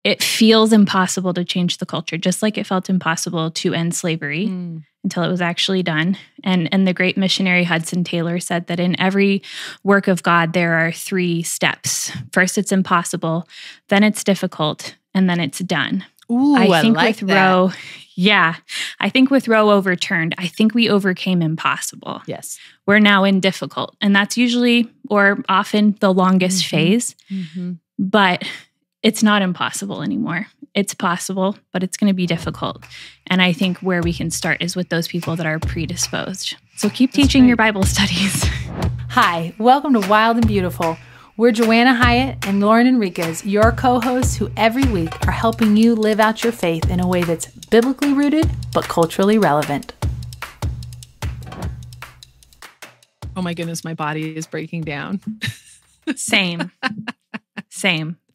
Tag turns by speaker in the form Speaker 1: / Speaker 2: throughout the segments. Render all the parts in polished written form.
Speaker 1: it feels impossible to change the culture, just like it felt impossible to end slavery until it was actually done. And the great missionary Hudson Taylor said that in every work of God, there are 3 steps. First, it's impossible, then it's difficult, and then it's done.
Speaker 2: Ooh, I think like
Speaker 1: with
Speaker 2: that.
Speaker 1: Roe, I think with Roe overturned, I think we overcame impossible.
Speaker 2: Yes.
Speaker 1: We're now in difficult. And that's usually or often the longest phase. But it's not impossible anymore. It's possible, but it's going to be difficult. And I think where we can start is with those people that are predisposed. So keep teaching your Bible studies.
Speaker 2: Hi, welcome to Wild and Beautiful. We're Joanna Hyatt and Lauren Enriquez, your co-hosts who every week are helping you live out your faith in a way that's biblically rooted but culturally relevant.
Speaker 3: Oh my goodness, my body is breaking down.
Speaker 1: Same.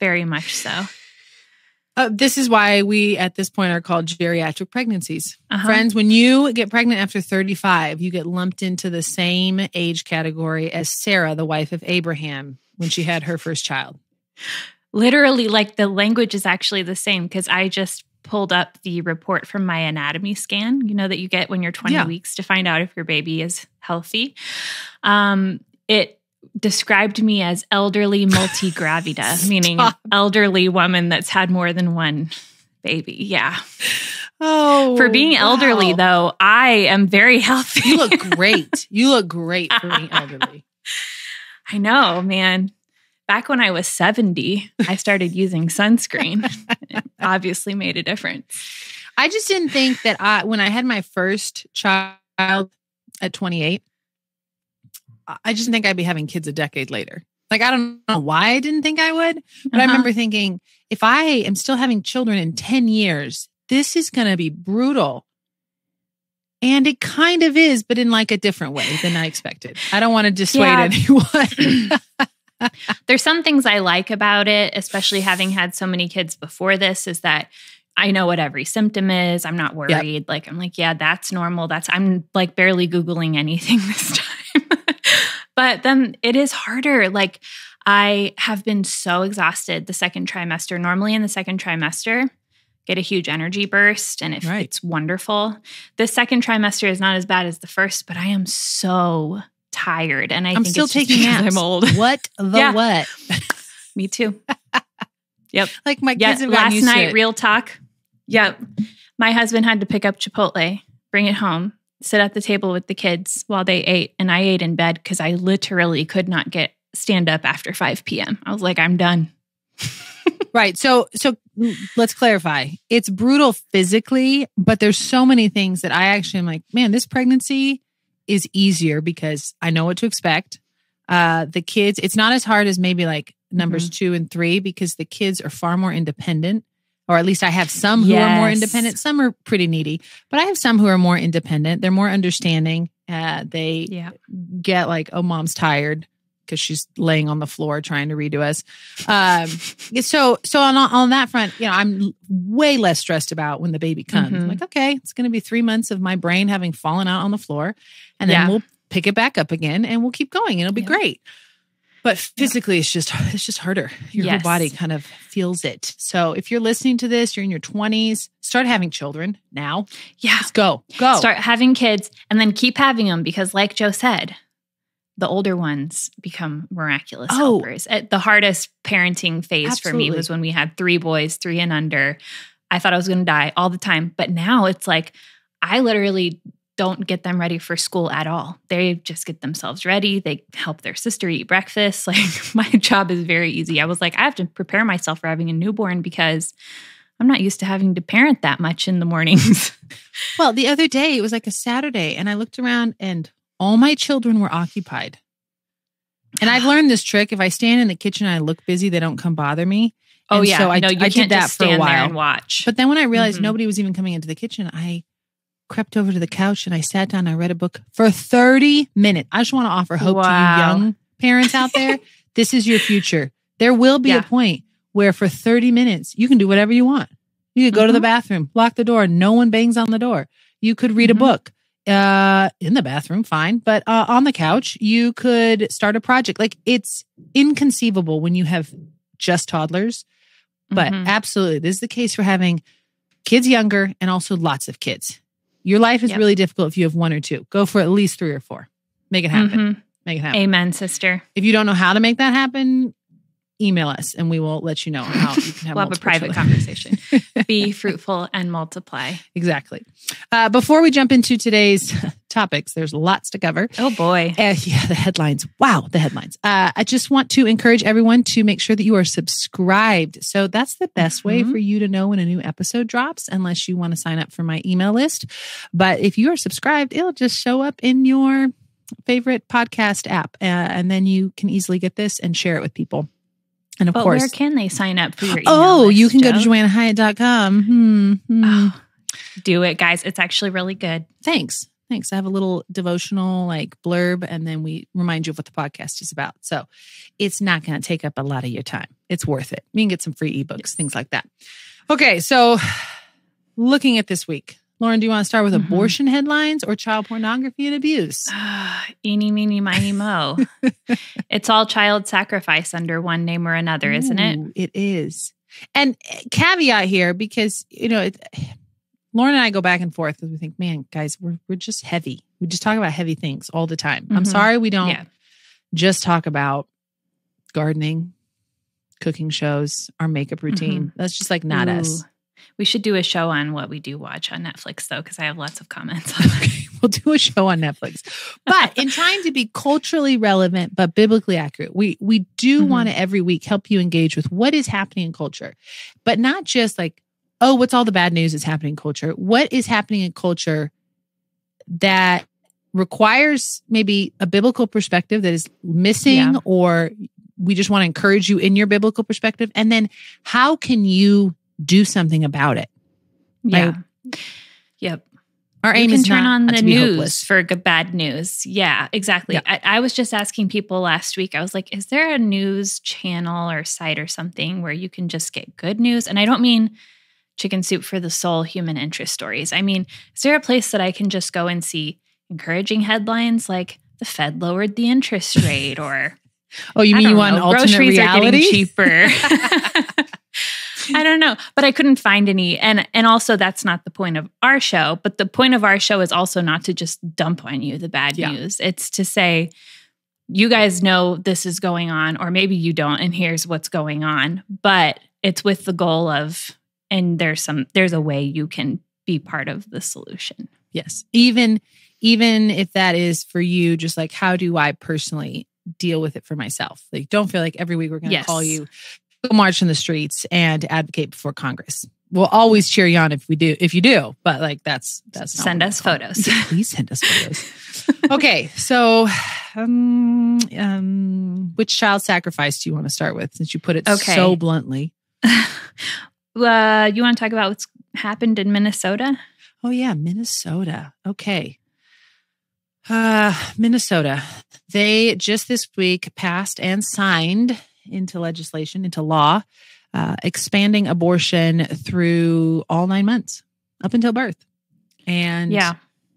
Speaker 1: Very much so.
Speaker 3: This is why we, at this point, are called geriatric pregnancies. Friends, when you get pregnant after 35, you get lumped into the same age category as Sarah, the wife of Abraham, when she had her first child.
Speaker 1: Literally, like the language is actually the same because I just pulled up the report from my anatomy scan, that you get when you're 20 weeks to find out if your baby is healthy. It described me as elderly multigravida, meaning an elderly woman that's had more than one baby. Yeah.
Speaker 3: Oh,
Speaker 1: for being elderly, though, I am very healthy.
Speaker 3: You look great. You look great for being elderly.
Speaker 1: I know, man. Back when I was 70, I started using sunscreen. It obviously made a difference.
Speaker 3: I just didn't think that when I had my first child at 28, I just think I'd be having kids a decade later. Like, I don't know why I didn't think I would, but I remember thinking, if I am still having children in 10 years, this is going to be brutal. And it kind of is, but in like a different way than I expected. I don't want to dissuade anyone.
Speaker 1: There's some things I like about it, especially having had so many kids before this, is that I know what every symptom is. I'm not worried. Yep. Like, I'm like, yeah, that's normal. I'm like barely Googling anything this time. But then it is harder. Like, I have been so exhausted the second trimester. Normally in the second trimester, get a huge energy burst and it's wonderful. The second trimester is not as bad as the first, but I am so tired. And I'm think
Speaker 3: still
Speaker 1: it's
Speaker 3: taking naps.
Speaker 1: I'm old.
Speaker 3: What the what?
Speaker 1: Me too. Yep.
Speaker 3: Like my kids have gotten
Speaker 1: last
Speaker 3: used to
Speaker 1: night,
Speaker 3: it.
Speaker 1: real talk. Yep. My husband had to pick up Chipotle, bring it home, sit at the table with the kids while they ate. And I ate in bed because I literally could not stand up after 5 p.m. I was like, I'm done.
Speaker 3: Right. So let's clarify. It's brutal physically, but there's so many things that I actually am like, man, this pregnancy is easier because I know what to expect. The kids, it's not as hard as maybe like numbers 2 and 3 because the kids are far more independent. Or at least I have some who are more independent. Some are pretty needy, but I have some who are more independent. They're more understanding. They get like, oh, mom's tired because she's laying on the floor trying to read to us. So on that front, I'm way less stressed about when the baby comes. I'm like, okay, it's going to be 3 months of my brain having fallen out on the floor, and then we'll pick it back up again and we'll keep going. It'll be great. But physically, it's just harder. Your whole body kind of feels it. So if you're listening to this, you're in your 20s, start having children now.
Speaker 1: Yeah.
Speaker 3: Let's go.
Speaker 1: Start having kids and then keep having them because like Joe said, the older ones become miraculous helpers. The hardest parenting phase for me was when we had 3 boys, 3 and under. I thought I was going to die all the time. But now it's like I literally don't get them ready for school at all. They just get themselves ready. They help their sister eat breakfast. Like, my job is very easy. I was like, I have to prepare myself for having a newborn because I'm not used to having to parent that much in the mornings.
Speaker 3: Well, the other day, it was like a Saturday, and I looked around and all my children were occupied. And I've learned this trick. If I stand in the kitchen and I look busy, they don't come bother me.
Speaker 1: Oh,
Speaker 3: and
Speaker 1: yeah.
Speaker 3: So I
Speaker 1: can't
Speaker 3: did that
Speaker 1: just
Speaker 3: for a
Speaker 1: stand
Speaker 3: while.
Speaker 1: there and watch.
Speaker 3: But then when I realized nobody was even coming into the kitchen, I crept over to the couch and I sat down and I read a book for 30 minutes. I just want to offer hope to you young parents out there. This is your future. There will be a point where for 30 minutes, you can do whatever you want. You could go to the bathroom, lock the door, no one bangs on the door. You could read a book in the bathroom, fine. But on the couch, you could start a project. Like, it's inconceivable when you have just toddlers, But absolutely, this is the case for having kids younger and also lots of kids. Your life is really difficult if you have 1 or 2. Go for at least 3 or 4. Make it happen. Make it happen.
Speaker 1: Amen, sister.
Speaker 3: If you don't know how to make that happen, email us and we will let you know how you can have
Speaker 1: we'll have a private conversation. Be fruitful and multiply.
Speaker 3: Exactly. Before we jump into today's topics, there's lots to cover.
Speaker 1: Oh boy.
Speaker 3: The headlines. Wow, the headlines. I just want to encourage everyone to make sure that you are subscribed. So that's the best way for you to know when a new episode drops, unless you want to sign up for my email list. But if you are subscribed, it'll just show up in your favorite podcast app. And then you can easily get this and share it with people. And of course,
Speaker 1: where can they sign up for your email list,
Speaker 3: you can go to JoannaHyatt.com.
Speaker 1: Do it, guys. It's actually really good.
Speaker 3: Thanks. I have a little devotional blurb, and then we remind you of what the podcast is about. So it's not going to take up a lot of your time. It's worth it. You can get some free ebooks, things like that. Okay. So looking at this week, Lauren, do you want to start with abortion headlines or child pornography and abuse?
Speaker 1: Eeny, meeny, miny, mo. It's all child sacrifice under one name or another, isn't it?
Speaker 3: It is. And caveat here, because, Lauren and I go back and forth because we think, man, guys, we're just heavy. We just talk about heavy things all the time. I'm sorry we don't just talk about gardening, cooking shows, our makeup routine. That's just not us.
Speaker 1: We should do a show on what we do watch on Netflix, though, because I have lots of comments.
Speaker 3: Okay, we'll do a show on Netflix. But in trying to be culturally relevant but biblically accurate, we do want to every week help you engage with what is happening in culture, but not just what's all the bad news that's happening in culture? What is happening in culture that requires maybe a biblical perspective that is missing, or we just want to encourage you in your biblical perspective? And then how can you do something about it?
Speaker 1: Yeah. Yep.
Speaker 3: Our aim is
Speaker 1: turn on the news
Speaker 3: hopeless.
Speaker 1: for bad news. Yeah, exactly. Yeah. I was just asking people last week, I was like, is there a news channel or site or something where you can just get good news? And I don't mean chicken soup for the soul, human interest stories. I mean, is there a place that I can just go and see encouraging headlines like the Fed lowered the interest rate, or
Speaker 3: you want alternate
Speaker 1: groceries
Speaker 3: reality?
Speaker 1: Are getting cheaper? I don't know, but I couldn't find any. And also that's not the point of our show, but the point of our show is also not to just dump on you the bad news. It's to say, you guys know this is going on, or maybe you don't, and here's what's going on. But it's with the goal of, and there's a way you can be part of the solution.
Speaker 3: Yes. Even if that is for you, just how do I personally deal with it for myself? Don't feel like every week we're going to call you, go march in the streets and advocate before Congress. We'll always cheer you on if you do, but that's
Speaker 1: send us photos.
Speaker 3: Please send us photos. Okay, so which child sacrifice do you want to start with, since you put it so bluntly?
Speaker 1: You want to talk about what's happened in Minnesota?
Speaker 3: Oh yeah, Minnesota. Okay. Minnesota. They just this week passed and signed into legislation, into law, expanding abortion through all 9 months, up until birth. And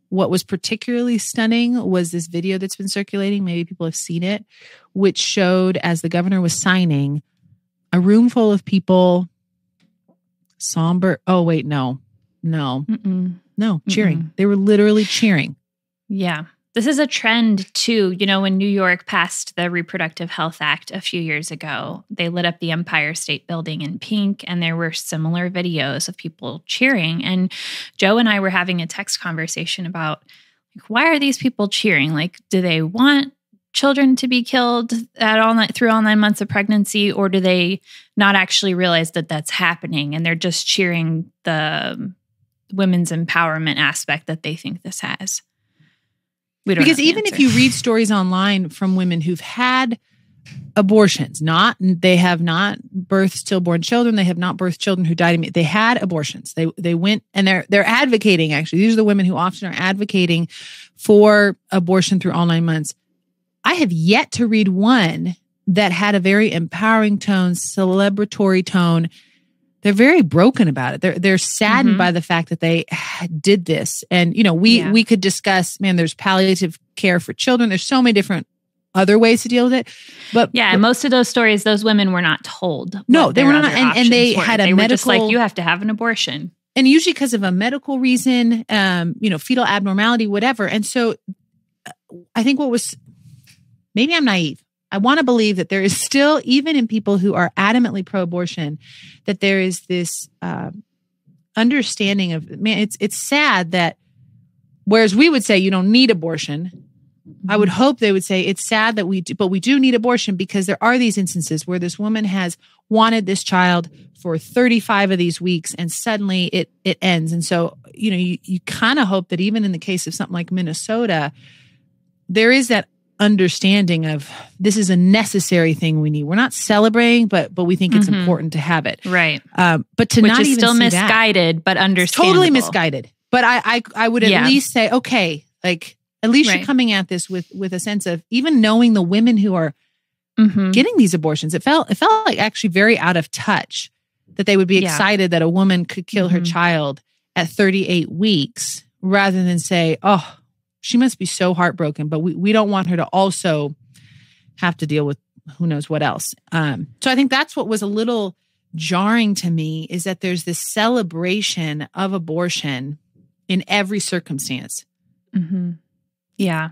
Speaker 3: what was particularly stunning was this video that's been circulating. Maybe people have seen it, which showed, as the governor was signing, a room full of people, somber. Oh, wait, no, cheering. They were literally cheering.
Speaker 1: Yeah. This is a trend too. When New York passed the Reproductive Health Act a few years ago, they lit up the Empire State Building in pink, and there were similar videos of people cheering. And Joe and I were having a text conversation about, why are these people cheering? Do they want children to be killed through all 9 months of pregnancy, or do they not actually realize that that's happening and they're just cheering the women's empowerment aspect that they think this has?
Speaker 3: Because even if you read stories online from women who've had abortions, they have not birthed stillborn children, they have not birthed children who died, they had abortions. They went, and they're advocating, actually. These are the women who often are advocating for abortion through all 9 months. I have yet to read one that had a very empowering tone, celebratory tone. They're very broken about it. They're saddened by the fact that they did this. And, we could discuss, man, there's palliative care for children. There's so many different other ways to deal with it. But
Speaker 1: and most of those stories, those women were not told.
Speaker 3: No, they were not. And they had a medical.
Speaker 1: Were just like, you have to have an abortion.
Speaker 3: And usually because of a medical reason, fetal abnormality, whatever. And so I think maybe I'm naive. I want to believe that there is still, even in people who are adamantly pro-abortion, that there is this understanding of, man, it's sad that whereas we would say you don't need abortion, I would hope they would say it's sad that we do, but we do need abortion because there are these instances where this woman has wanted this child for 35 of these weeks and suddenly it ends. And so, you kind of hope that even in the case of something like Minnesota, there is that understanding of this is a necessary thing we need. We're not celebrating, but we think it's important to have it.
Speaker 1: Right.
Speaker 3: But
Speaker 1: which
Speaker 3: not
Speaker 1: is
Speaker 3: even
Speaker 1: still
Speaker 3: see
Speaker 1: misguided, but understandable.
Speaker 3: Totally misguided. But I would at least say, okay, like at least you're coming at this with a sense of even knowing the women who are getting these abortions. It felt like actually very out of touch that they would be excited that a woman could kill her child at 38 weeks rather than say, oh, she must be so heartbroken, but we don't want her to also have to deal with who knows what else. So I think that's what was a little jarring to me is that there's this celebration of abortion in every circumstance.
Speaker 1: Mm-hmm. Yeah.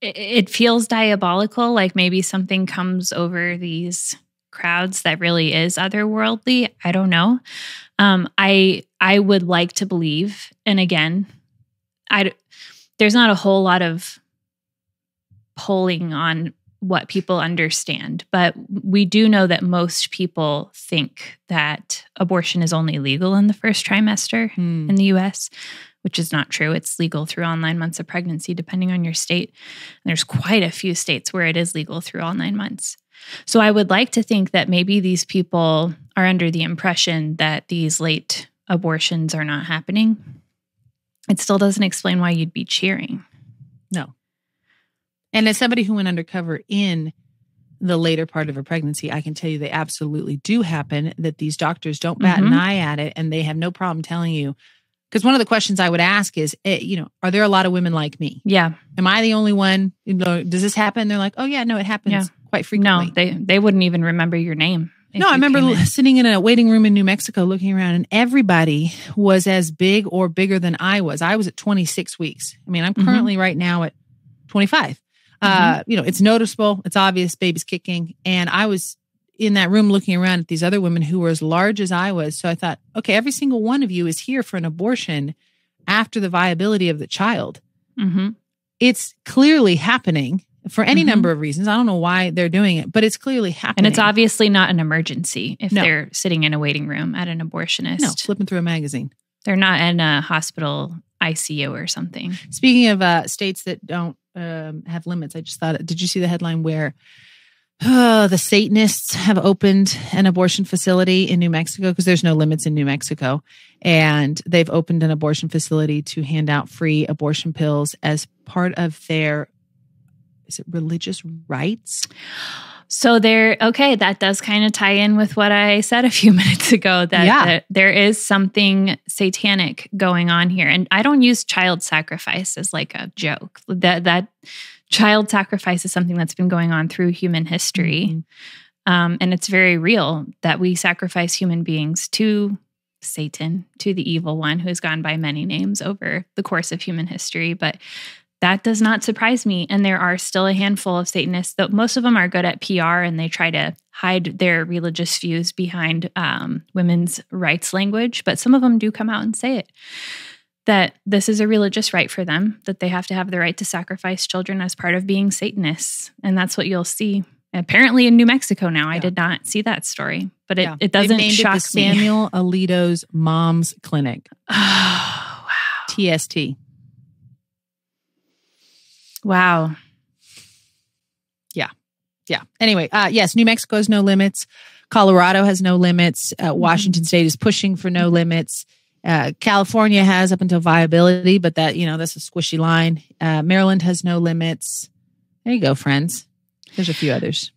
Speaker 1: It feels diabolical, like maybe something comes over these crowds that really is otherworldly. I don't know. I would like to believe, and again, there's not a whole lot of polling on what people understand, but we do know that most people think that abortion is only legal in the first trimester in the U.S., which is not true. It's legal through all 9 months of pregnancy, depending on your state. And there's quite a few states where it is legal through all 9 months. So I would like to think that maybe these people are under the impression that these late abortions are not happening. It still doesn't explain why you'd be cheering.
Speaker 3: No. And as somebody who went undercover in the later part of a pregnancy, I can tell you they absolutely do happen, that these doctors don't bat an eye at it and they have no problem telling you. Because one of the questions I would ask is, are there a lot of women like me?
Speaker 1: Yeah.
Speaker 3: Am I the only one? Does this happen? They're like, oh yeah, no, it happens quite frequently.
Speaker 1: No, they wouldn't even remember your name.
Speaker 3: No, I remember sitting in a waiting room in New Mexico looking around and everybody was as big or bigger than I was. I was at 26 weeks. I mean, I'm currently right now at 25. It's noticeable. It's obvious. Baby's kicking. And I was in that room looking around at these other women who were as large as I was. So I thought, okay, every single one of you is here for an abortion after the viability of the child. It's clearly happening. For any number of reasons. I don't know why they're doing it, but it's clearly happening.
Speaker 1: And it's obviously not an emergency if they're sitting in a waiting room at an abortionist.
Speaker 3: No, flipping through a magazine.
Speaker 1: They're not in a hospital ICU or something.
Speaker 3: Speaking of states that don't have limits, I just thought, did you see the headline where the Satanists have opened an abortion facility in New Mexico? Because there's no limits in New Mexico. And they've opened an abortion facility to hand out free abortion pills as part of their religious rights?
Speaker 1: So that does kind of tie in with what I said a few minutes ago, that there is something satanic going on here. And I don't use child sacrifice as like a joke. That child sacrifice is something that's been going on through human history. And it's very real that we sacrifice human beings to Satan, to the evil one who has gone by many names over the course of human history. But that does not surprise me. And there are still a handful of Satanists, though most of them are good at PR and they try to hide their religious views behind women's rights language. But some of them do come out and say it, that this is a religious right for them, that they have to have the right to sacrifice children as part of being Satanists. And that's what you'll see apparently in New Mexico now. I did not see that story, but it doesn't shock me.
Speaker 3: Samuel Alito's Mom's Clinic.
Speaker 1: Oh, wow.
Speaker 3: TST.
Speaker 1: Wow.
Speaker 3: Yeah. Anyway, yes, New Mexico has no limits. Colorado has no limits. Washington State is pushing for no limits. California has up until viability, but that's a squishy line. Maryland has no limits. There you go, friends. There's a few others.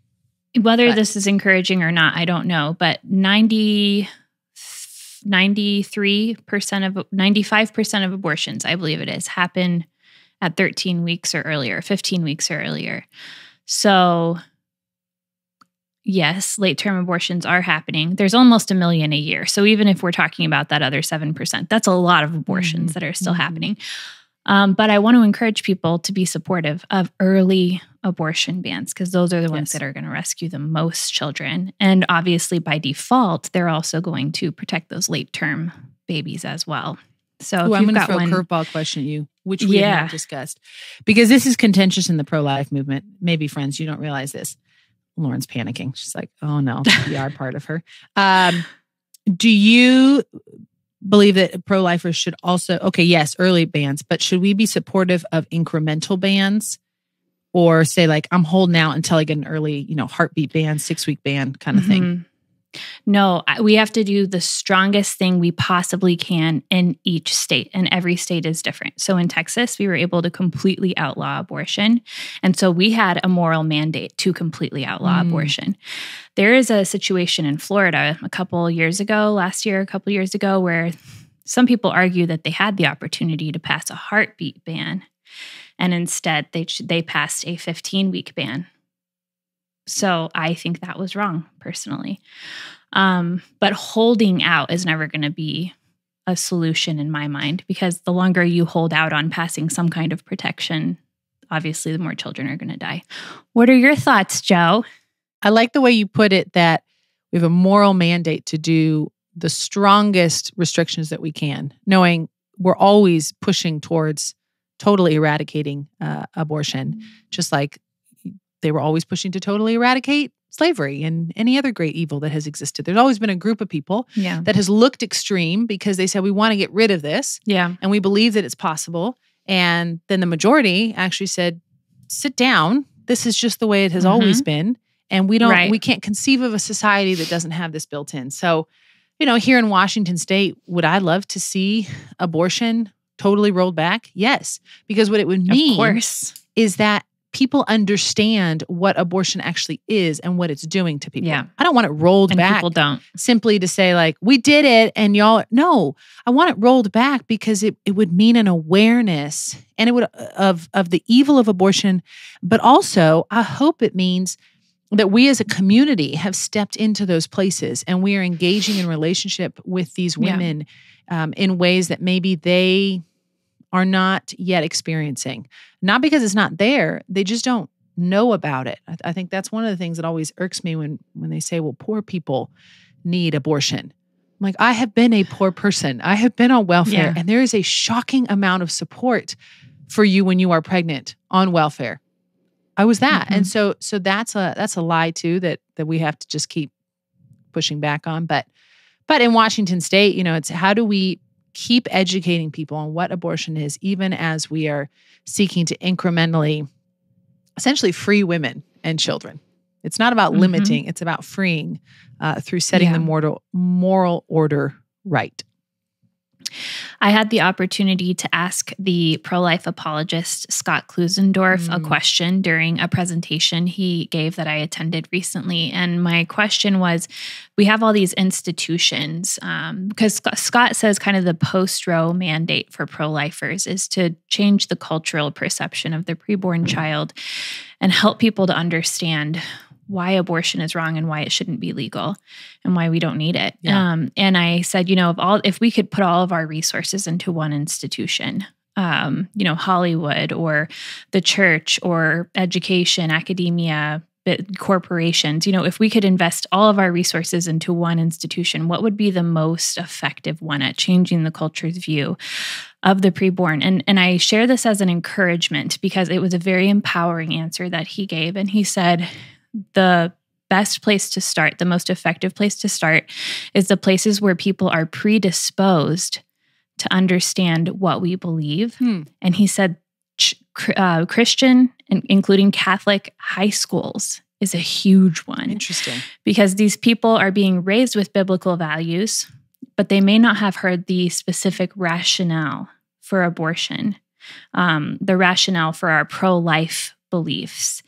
Speaker 1: Whether this is encouraging or not, I don't know, but 95% of abortions, I believe it is, happen at 13 weeks or earlier, 15 weeks or earlier. So yes, late-term abortions are happening. There's almost 1 million a year. So even if we're talking about that other 7%, that's a lot of abortions that are still happening. But I want to encourage people to be supportive of early abortion bans because those are the ones that are going to rescue the most children. And obviously, by default, they're also going to protect those late-term babies as well. So
Speaker 3: I'm going to throw a curveball question at you, which we have not discussed, because this is contentious in the pro-life movement. Maybe, friends, you don't realize this. Lauren's panicking. She's like, oh no, the PR part of her. Do you believe that pro-lifers should also, yes, early bans, but should we be supportive of incremental bans or say like, I'm holding out until I get an early, heartbeat ban, 6-week ban kind of thing?
Speaker 1: No, we have to do the strongest thing we possibly can in each state, and every state is different. So in Texas, we were able to completely outlaw abortion. And so we had a moral mandate to completely outlaw abortion. There is a situation in Florida a couple years ago, where some people argue that they had the opportunity to pass a heartbeat ban, and instead they passed a 15-week ban. So I think that was wrong, personally. But holding out is never going to be a solution in my mind, because the longer you hold out on passing some kind of protection, obviously the more children are going to die. What are your thoughts, Joe?
Speaker 3: I like the way you put it, that we have a moral mandate to do the strongest restrictions that we can, knowing we're always pushing towards totally eradicating abortion, just like they were always pushing to totally eradicate slavery and any other great evil that has existed. There's always been a group of people that has looked extreme because they said, we want to get rid of this. Yeah. And we believe that it's possible. And then the majority actually said, sit down. This is just the way it has always been. And we can't conceive of a society that doesn't have this built in. So, here in Washington State, would I love to see abortion totally rolled back? Yes. Because what it would mean is that people understand what abortion actually is and what it's doing to people. Yeah. I don't want it rolled back.
Speaker 1: People don't.
Speaker 3: Simply to say like, we did it and y'all, no, I want it rolled back because it would mean an awareness and it would of the evil of abortion. But also I hope it means that we as a community have stepped into those places and we are engaging in relationship with these women in ways that maybe they are not yet experiencing. Not because it's not there, they just don't know about it. I think that's one of the things that always irks me when they say, well, poor people need abortion. I'm like, I have been a poor person. I have been on welfare, and there is a shocking amount of support for you when you are pregnant on welfare. I was that. And so that's a lie too that we have to just keep pushing back on. But in Washington State, it's how do we keep educating people on what abortion is, even as we are seeking to incrementally, essentially free women and children. It's not about limiting, it's about freeing through setting the moral order right.
Speaker 1: I had the opportunity to ask the pro-life apologist, Scott Klusendorf, a question during a presentation he gave that I attended recently. And my question was, we have all these institutions, because Scott says kind of the post-Roe mandate for pro-lifers is to change the cultural perception of the preborn child and help people to understand why abortion is wrong and why it shouldn't be legal and why we don't need it. Yeah. And I said, if we could put all of our resources into one institution, Hollywood or the church or education, academia, corporations, if we could invest all of our resources into one institution, what would be the most effective one at changing the culture's view of the preborn? And I share this as an encouragement because it was a very empowering answer that he gave. And he said, the best place to start, the most effective place to start is the places where people are predisposed to understand what we believe. And he said Christian, including Catholic high schools, is a huge one. Interesting. Because these people are being raised with biblical values, but they may not have heard the specific rationale for abortion, the rationale for our pro-life beliefs.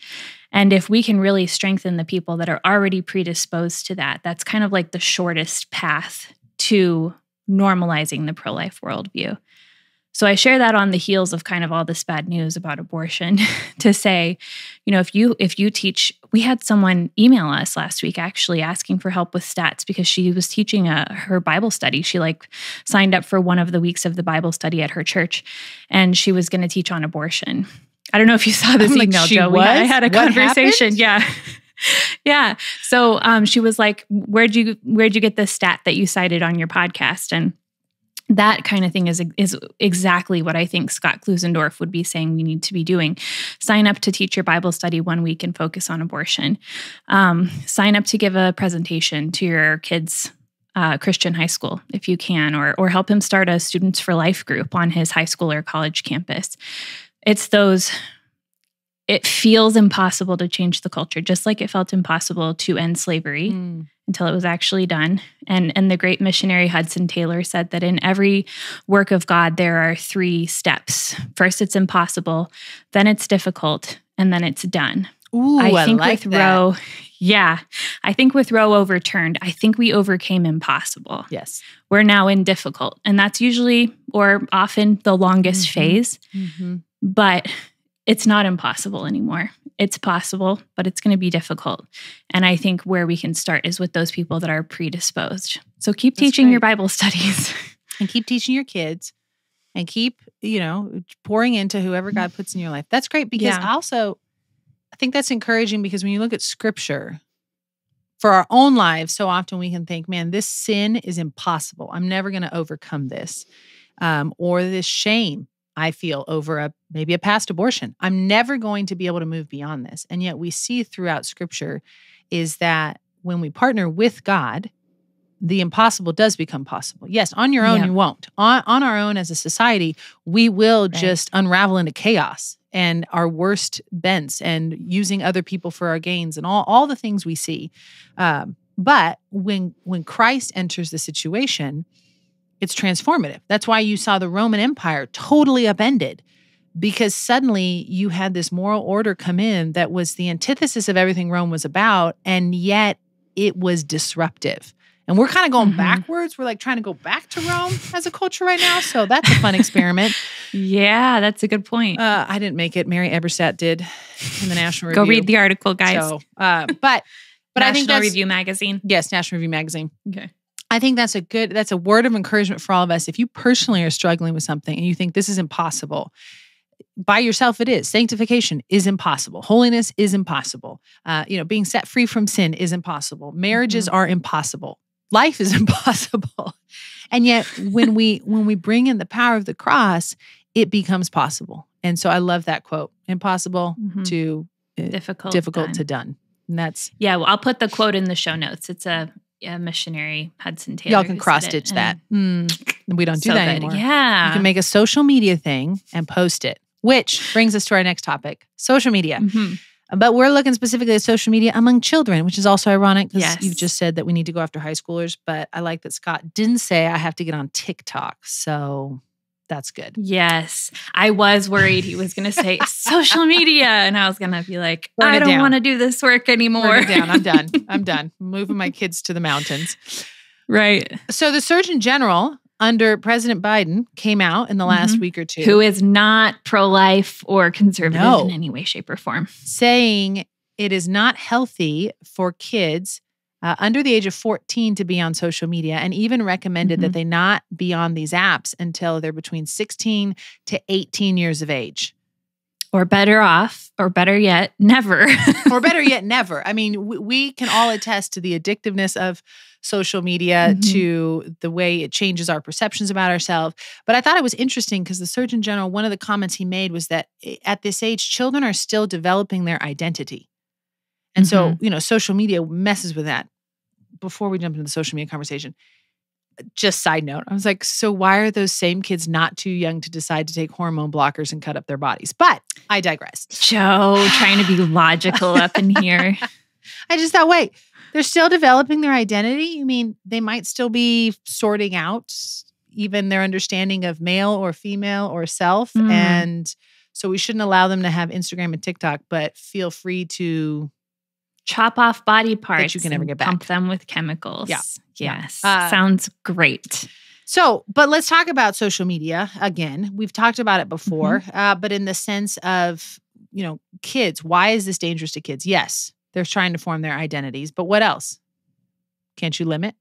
Speaker 1: And if we can really strengthen the people that are already predisposed to that, that's kind of like the shortest path to normalizing the pro-life worldview. So I share that on the heels of kind of all this bad news about abortion to say, if you teach, we had someone email us last week actually asking for help with stats because she was teaching her Bible study. She signed up for one of the weeks of the Bible study at her church, and she was going to teach on abortion. I don't know if you saw this email, Joe. I had a conversation. Yeah. Yeah. So she was like, where'd you get this stat that you cited on your podcast? And that kind of thing is exactly what I think Scott Klusendorf would be saying we need to be doing. Sign up to teach your Bible study 1 week and focus on abortion. Sign up to give a presentation to your kids' Christian high school if you can, or help him start a Students for Life group on his high school or college campus. It feels impossible to change the culture, just like it felt impossible to end slavery until it was actually done. And the great missionary Hudson Taylor said that in every work of God, there are 3 steps. First, it's impossible, then it's difficult, and then it's done.
Speaker 3: Ooh, I think like
Speaker 1: with Roe, I think with Roe overturned, I think we overcame impossible.
Speaker 3: Yes.
Speaker 1: We're now in difficult. And that's usually or often the longest phase. Mm-hmm. But it's not impossible anymore. It's possible, but it's going to be difficult. And I think where we can start is with those people that are predisposed. So keep teaching your Bible studies.
Speaker 3: And keep teaching your kids. And keep, pouring into whoever God puts in your life. That's great because also, I think that's encouraging because when you look at Scripture, for our own lives, so often we can think, man, this sin is impossible. I'm never going to overcome this. Or this shame I feel over maybe a past abortion. I'm never going to be able to move beyond this. And yet we see throughout Scripture is that when we partner with God, the impossible does become possible. Yes, on your own, you won't. On our own as a society, we will just unravel into chaos and our worst bents and using other people for our gains and all the things we see. But when Christ enters the situation, it's transformative. That's why you saw the Roman Empire totally upended, because suddenly you had this moral order come in that was the antithesis of everything Rome was about, and yet it was disruptive. And we're kind of going backwards. We're trying to go back to Rome as a culture right now. So that's a fun experiment.
Speaker 1: Yeah, that's a good point.
Speaker 3: I didn't make it. Mary Eberstadt did in the National Review.
Speaker 1: Go read the article, guys.
Speaker 3: So, but I think
Speaker 1: National Review magazine.
Speaker 3: Yes, National Review magazine.
Speaker 1: Okay.
Speaker 3: I think that's a word of encouragement for all of us. If you personally are struggling with something and you think this is impossible, by yourself it is. Sanctification is impossible. Holiness is impossible. Being set free from sin is impossible. Marriages are impossible. Life is impossible. And yet when we bring in the power of the cross, it becomes possible. And so I love that quote. Impossible to difficult to done. And that's
Speaker 1: well, I'll put the quote in the show notes. It's a missionary Hudson Taylor.
Speaker 3: Y'all can cross stitch that. We don't do that anymore.
Speaker 1: Yeah.
Speaker 3: You can make a social media thing and post it, which brings us to our next topic, social media. But we're looking specifically at social media among children, which is also ironic because you've just said that we need to go after high schoolers. But I like that Scott didn't say I have to get on TikTok. So that's good.
Speaker 1: Yes. I was worried he was going to say social media. And I was going to be like, I don't want to do this work anymore.
Speaker 3: Burn it down. I'm done. I'm moving my kids to the mountains.
Speaker 1: Right.
Speaker 3: So the Surgeon General under President Biden came out in the last week or two.
Speaker 1: Who is not pro-life or conservative in any way, shape, or form.
Speaker 3: Saying it is not healthy for kids under the age of 14 to be on social media, and even recommended that they not be on these apps until they're between 16 to 18 years of age.
Speaker 1: Or better yet, never.
Speaker 3: Or better yet, never. I mean, we can all attest to the addictiveness of social media, to the way it changes our perceptions about ourselves. But I thought it was interesting because the Surgeon General, one of the comments he made was that at this age, children are still developing their identity. And so, social media messes with that. Before we jump into the social media conversation, just side note, I was like, so why are those same kids not too young to decide to take hormone blockers and cut up their bodies? But I digress.
Speaker 1: Joe, trying to be logical up in here.
Speaker 3: I just thought, wait, they're still developing their identity? You mean they might still be sorting out even their understanding of male or female or self? And so we shouldn't allow them to have Instagram and TikTok, but feel free to
Speaker 1: chop off body parts
Speaker 3: that you can never get back.
Speaker 1: Pump them with chemicals.
Speaker 3: Yeah.
Speaker 1: Yes. Sounds great.
Speaker 3: So, but let's talk about social media again. We've talked about it before, but in the sense of, kids, why is this dangerous to kids? Yes, they're trying to form their identities, but what else? Can't you limit?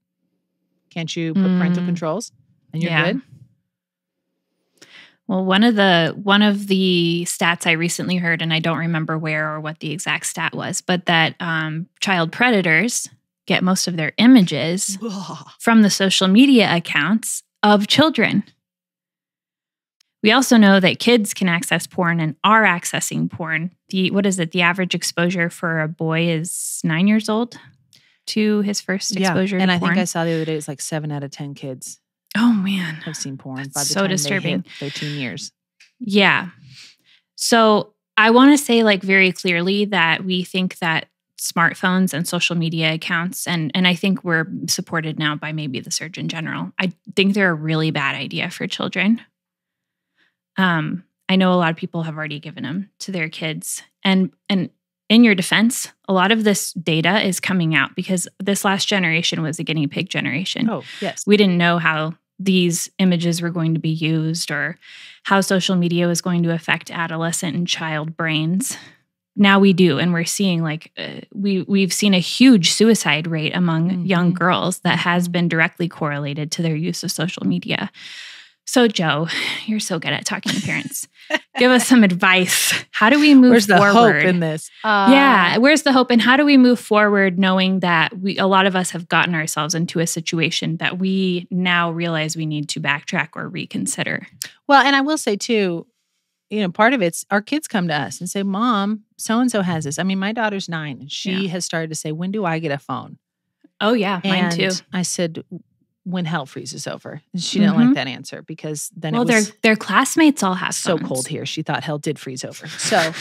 Speaker 3: Can't you put parental controls and you're good?
Speaker 1: Well, one of the stats I recently heard, and I don't remember where or what the exact stat was, but that child predators get most of their images from the social media accounts of children. We also know that kids can access porn and are accessing porn. The average exposure for a boy is 9 years old to his first exposure to
Speaker 3: and
Speaker 1: porn.
Speaker 3: I think I saw the other day it's like 7 out of 10 kids.
Speaker 1: Oh man,
Speaker 3: have seen porn.
Speaker 1: That's
Speaker 3: by the
Speaker 1: so
Speaker 3: time
Speaker 1: disturbing.
Speaker 3: They hit 13 years.
Speaker 1: Yeah. So I want to say very clearly that we think that smartphones and social media accounts, and I think we're supported now by maybe the Surgeon General. I think they're a really bad idea for children. I know a lot of people have already given them to their kids. And in your defense, a lot of this data is coming out because this last generation was a guinea pig generation.
Speaker 3: Oh, yes.
Speaker 1: We didn't know how these images were going to be used or how social media was going to affect adolescent and child brains. Now we do, and we're seeing we've seen a huge suicide rate among young girls that has been directly correlated to their use of social media. So, Joe, you're so good at talking to parents. Give us some advice. How do we move
Speaker 3: Where's
Speaker 1: forward?
Speaker 3: Where's the hope in this?
Speaker 1: Where's the hope? And how do we move forward knowing that a lot of us have gotten ourselves into a situation that we now realize we need to backtrack or reconsider?
Speaker 3: Well, and I will say too, part of it's our kids come to us and say, Mom, so-and-so has this. I mean, my daughter's 9 and she has started to say, when do I get a phone?
Speaker 1: Oh yeah, mine too.
Speaker 3: I said, when hell freezes over. And she didn't like that answer because then it was
Speaker 1: their classmates all have
Speaker 3: so
Speaker 1: phones.
Speaker 3: Cold here. She thought hell did freeze over. So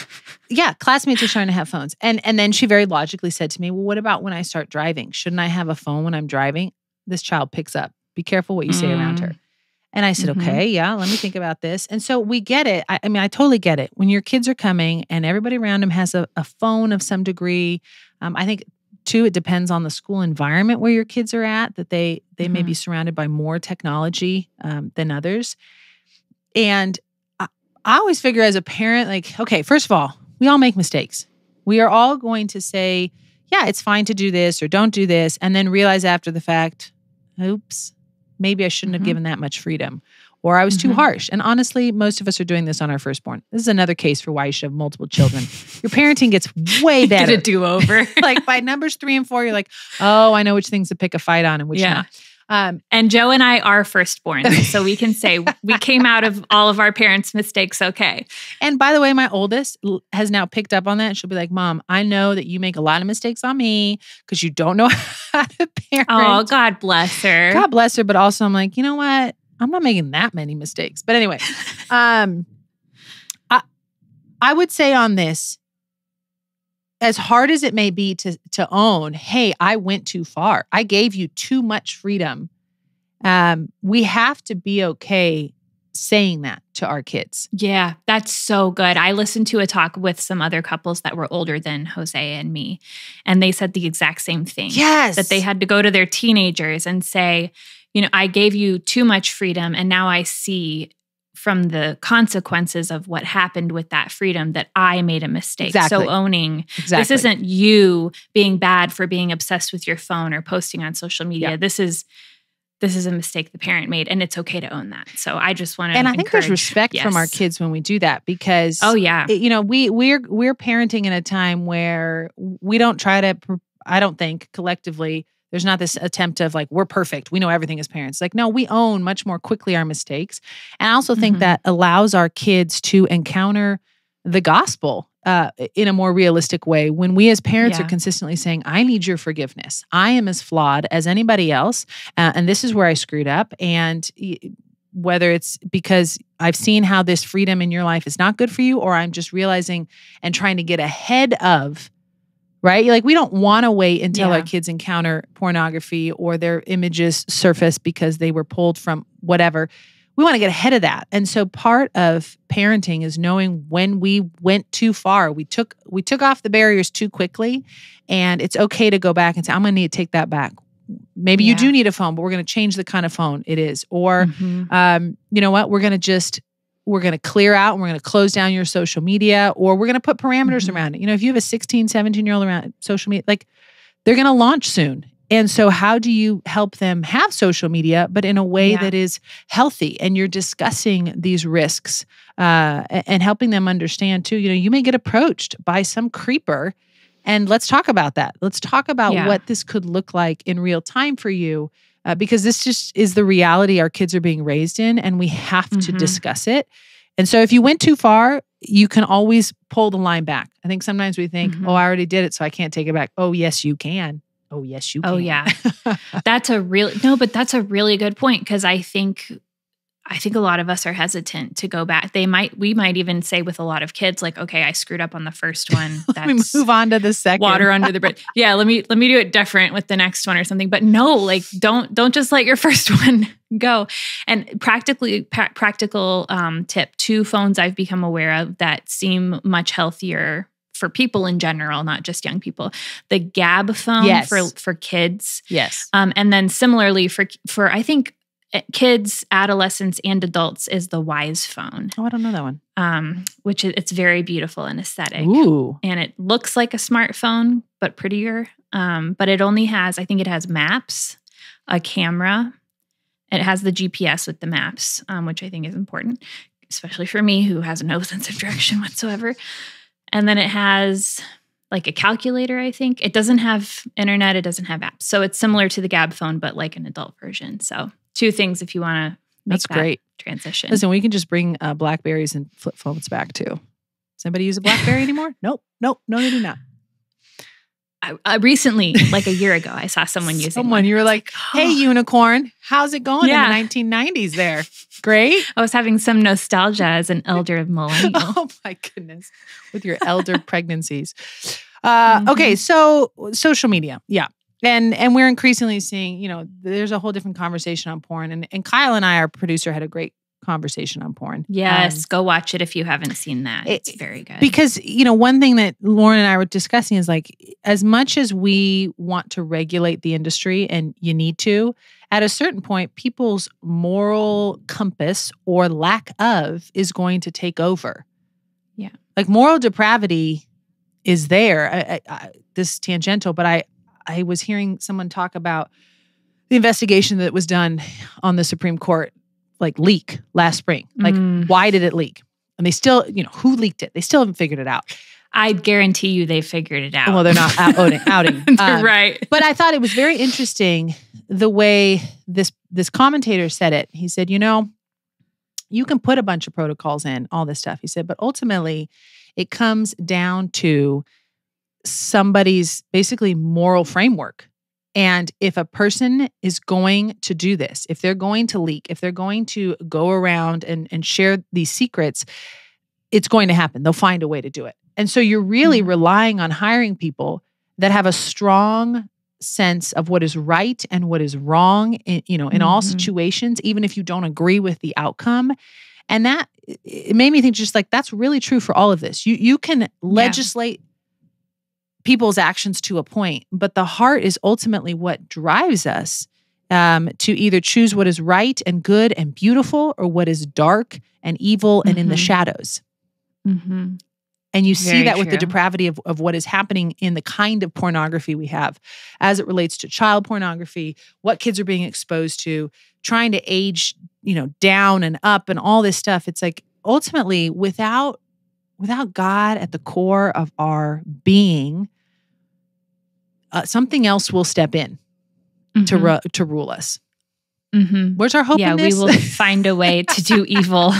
Speaker 3: yeah, classmates are trying to have phones. And then she very logically said to me, well, what about when I start driving? Shouldn't I have a phone when I'm driving? This child picks up. Be careful what you say around her. And I said, okay, yeah, let me think about this. And so we get it. I mean, I totally get it. When your kids are coming and everybody around them has a phone of some degree, I think too, it depends on the school environment where your kids are at, that they may be surrounded by more technology than others. And I always figure as a parent, okay, first of all, we all make mistakes. We are all going to say, yeah, it's fine to do this or don't do this, and then realize after the fact, oops, maybe I shouldn't have given that much freedom. Or I was too harsh. And honestly, most of us are doing this on our firstborn. This is another case for why you should have multiple children. Your parenting gets way better.
Speaker 1: Get a do-over.
Speaker 3: By numbers 3 and 4, you're like, oh, I know which things to pick a fight on and which not.
Speaker 1: And Joe and I are firstborn, so we can say we came out of all of our parents' mistakes okay.
Speaker 3: And by the way, my oldest has now picked up on that. She'll be like, Mom, I know that you make a lot of mistakes on me because you don't know how to parent.
Speaker 1: Oh, God bless her.
Speaker 3: God bless her. But also I'm like, you know what? I'm not making that many mistakes. But anyway, I would say on this, as hard as it may be to own, hey, I went too far. I gave you too much freedom. We have to be okay saying that to our kids.
Speaker 1: Yeah, that's so good. I listened to a talk with some other couples that were older than Jose and me, and they said the exact same thing.
Speaker 3: Yes.
Speaker 1: That they had to go to their teenagers and say, I gave you too much freedom, and now I see from the consequences of what happened with that freedom that I made a mistake.
Speaker 3: Exactly.
Speaker 1: So owning, this isn't you being bad for being obsessed with your phone or posting on social media. Yeah. This is a mistake the parent made, and it's okay to own that. So I just want to
Speaker 3: I think there's respect from our kids when we do that because we're parenting in a time where we don't try to, I don't think collectively, there's not this attempt of we're perfect. We know everything as parents. No, we own much more quickly our mistakes. And I also think that allows our kids to encounter the gospel in a more realistic way. When we as parents are consistently saying, I need your forgiveness. I am as flawed as anybody else. And this is where I screwed up. And whether it's because I've seen how this freedom in your life is not good for you, or I'm just realizing and trying to get ahead of, right? We don't want to wait until our kids encounter pornography or their images surface because they were pulled from whatever. We want to get ahead of that. And so part of parenting is knowing when we went too far. We took off the barriers too quickly, and it's okay to go back and say, I'm going to need to take that back. maybe you do need a phone, but we're going to change the kind of phone it is. Or, you know what, we're going to clear out and we're going to close down your social media, or we're going to put parameters around it. You know, if you have a 16, 17-year-old around social media, like they're going to launch soon. And so how do you help them have social media, but in a way that is healthy, and you're discussing these risks and helping them understand too, you know, you may get approached by some creeper, and let's talk about that. Let's talk about what this could look like in real time for you, because this just is the reality our kids are being raised in, and we have to discuss it. And so if you went too far, you can always pull the line back. I think sometimes we think, oh, I already did it, so I can't take it back. Oh, yes, you can. Oh, yes, you can.
Speaker 1: Oh, yeah. That's a really good point, because I think a lot of us are hesitant to go back. We might even say with a lot of kids, like, okay, I screwed up on the first one.
Speaker 3: Let me move on to the second.
Speaker 1: Water under the bridge. Yeah, let me do it different with the next one or something. But no, like don't just let your first one go. And practical tip: 2 phones I've become aware of that seem much healthier for people in general, not just young people. The Gab phone for kids.
Speaker 3: Yes.
Speaker 1: And then similarly for I think kids, adolescents, and adults is the Wise phone.
Speaker 3: Oh, I don't know that one.
Speaker 1: Which it's very beautiful and aesthetic.
Speaker 3: Ooh.
Speaker 1: And it looks like a smartphone, but prettier. But it only has, I think it has maps, a camera. It has the GPS with the maps, which I think is important, especially for me who has no sense of direction whatsoever. And then it has like a calculator, I think. It doesn't have internet. It doesn't have apps. So it's similar to the Gab phone, but like an adult version. So 2 things if you want to make that great transition.
Speaker 3: Listen, we can just bring Blackberries and flip phones back too. Does anybody use a Blackberry anymore? Nope. No, they do not.
Speaker 1: I recently, like a year ago, I saw someone using one.
Speaker 3: You were like, hey, unicorn, how's it going in the 1990s there? Great.
Speaker 1: I was having some nostalgia as an elder millennial.
Speaker 3: Oh my goodness. With your elder pregnancies. Okay, so social media. Yeah. And we're increasingly seeing, you know, there's a whole different conversation on porn. And Kyle and I, our producer, had a great conversation on porn.
Speaker 1: Yes, go watch it if you haven't seen that. It's very good.
Speaker 3: Because, you know, one thing that Lauren and I were discussing is like, as much as we want to regulate the industry, and you need to, at a certain point, people's moral compass or lack of is going to take over.
Speaker 1: Yeah.
Speaker 3: Like moral depravity is there. This is tangential, but I was hearing someone talk about the investigation that was done on the Supreme Court, like leak last spring. Like, why did it leak? And they still, you know, who leaked it? They still haven't figured it out.
Speaker 1: I guarantee you they figured it out.
Speaker 3: Well, they're not outing.
Speaker 1: Right.
Speaker 3: But I thought it was very interesting the way this commentator said it. He said, you know, you can put a bunch of protocols in, all this stuff. He said, but ultimately it comes down to somebody's basically moral framework. And if a person is going to do this, if they're going to leak, if they're going to go around and share these secrets, it's going to happen. They'll find a way to do it. And so you're really relying on hiring people that have a strong sense of what is right and what is wrong in, you know, in all situations, even if you don't agree with the outcome. And that, it made me think just like, that's really true for all of this. You can legislate people's actions to a point, but the heart is ultimately what drives us to either choose what is right and good and beautiful, or what is dark and evil and in the shadows. And you see that with the depravity of what is happening in the kind of pornography we have as it relates to child pornography, what kids are being exposed to, trying to age, you know, down and up and all this stuff. It's like ultimately without God at the core of our being, something else will step in to rule us. Where's our hope in this?
Speaker 1: We will find a way to do evil.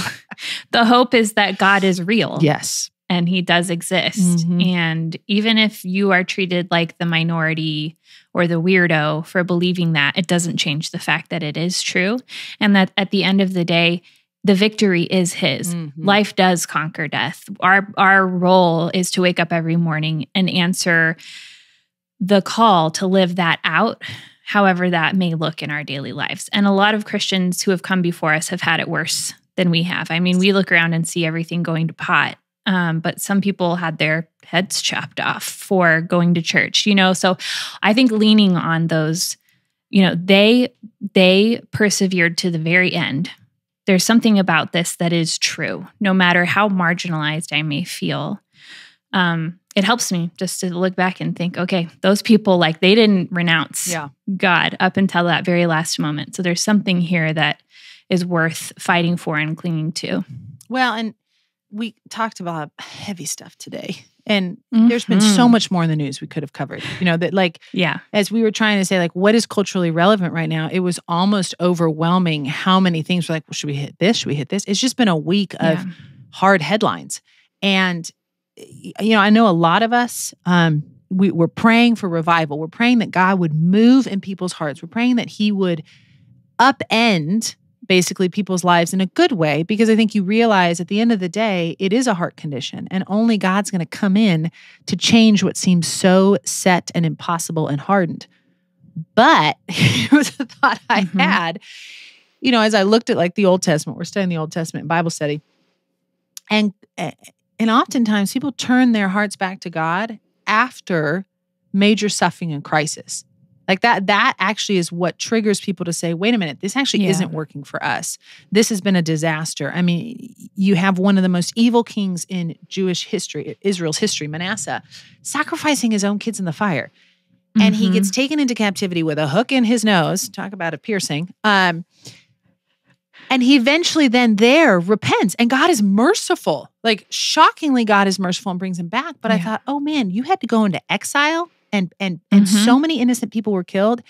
Speaker 1: The hope is that God is real.
Speaker 3: Yes.
Speaker 1: And he does exist. And even if you are treated like the minority or the weirdo for believing that, it doesn't change the fact that it is true. And that at the end of the day, the victory is his. Life does conquer death. Our role is to wake up every morning and answer the call to live that out, however that may look in our daily lives. And a lot of Christians who have come before us have had it worse than we have. I mean, we look around and see everything going to pot. But some people had their heads chopped off for going to church, you know? So I think leaning on those they persevered to the very end. There's something about this that is true, no matter how marginalized I may feel. It helps me just to look back and think, okay, those people, like, they didn't renounce God up until that very last moment. So there's something here that is worth fighting for and clinging to.
Speaker 3: Well, and we talked about heavy stuff today, and there's been so much more in the news we could have covered. As we were trying to say, like, what is culturally relevant right now? It was almost overwhelming how many things were like, well, should we hit this? Should we hit this? It's just been a week of hard headlines. And, I know a lot of us, we're praying for revival. We're praying that God would move in people's hearts. We're praying that he would upend basically people's lives in a good way, because I think you realize at the end of the day, it is a heart condition, and only God's going to come in to change what seems so set and impossible and hardened. But it was a thought I had, as I looked at like the Old Testament. We're studying the Old Testament in Bible study, and oftentimes people turn their hearts back to God after major suffering and crisis. Like that actually is what triggers people to say, wait a minute, this actually isn't working for us. This has been a disaster. I mean, you have one of the most evil kings in Jewish history, Israel's history, Manasseh, sacrificing his own kids in the fire. And he gets taken into captivity with a hook in his nose. Talk about a piercing. And he eventually then repents. And God is merciful. Like, shockingly, God is merciful and brings him back. But I thought, oh man, you had to go into exile. And so many innocent people were killed.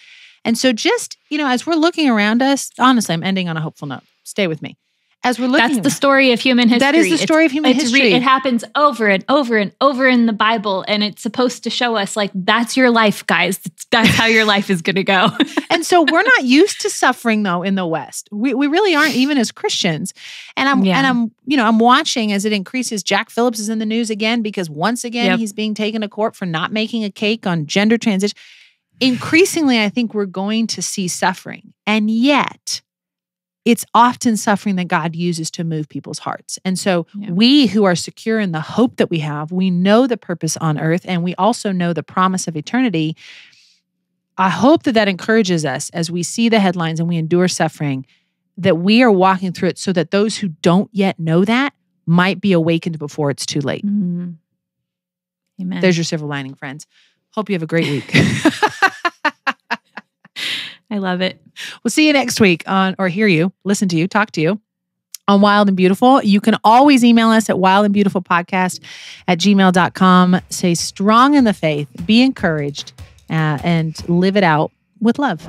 Speaker 3: And so just, as we're looking around us, honestly, I'm ending on a hopeful note. Stay with me. As we're looking,
Speaker 1: that's the story of human history.
Speaker 3: That is the story of human history.
Speaker 1: It happens over and over and over in the Bible. And it's supposed to show us, like, that's your life, guys. That's how your life is going to go.
Speaker 3: And so we're not used to suffering, though, in the West. We really aren't, even as Christians. And I'm watching as it increases. Jack Phillips is in the news again, because once again, he's being taken to court for not making a cake on gender transition. Increasingly, I think we're going to see suffering. And yet, it's often suffering that God uses to move people's hearts. And so we who are secure in the hope that we have, we know the purpose on earth, and we also know the promise of eternity. I hope that encourages us as we see the headlines and we endure suffering, that we are walking through it so that those who don't yet know that might be awakened before it's too late.
Speaker 1: Amen.
Speaker 3: There's your silver lining, friends. Hope you have a great week.
Speaker 1: I love it.
Speaker 3: We'll see you next week listen to you, talk to you on Wild and Beautiful. You can always email us at wildandbeautifulpodcast@gmail.com. Stay strong in the faith, be encouraged, and live it out with love.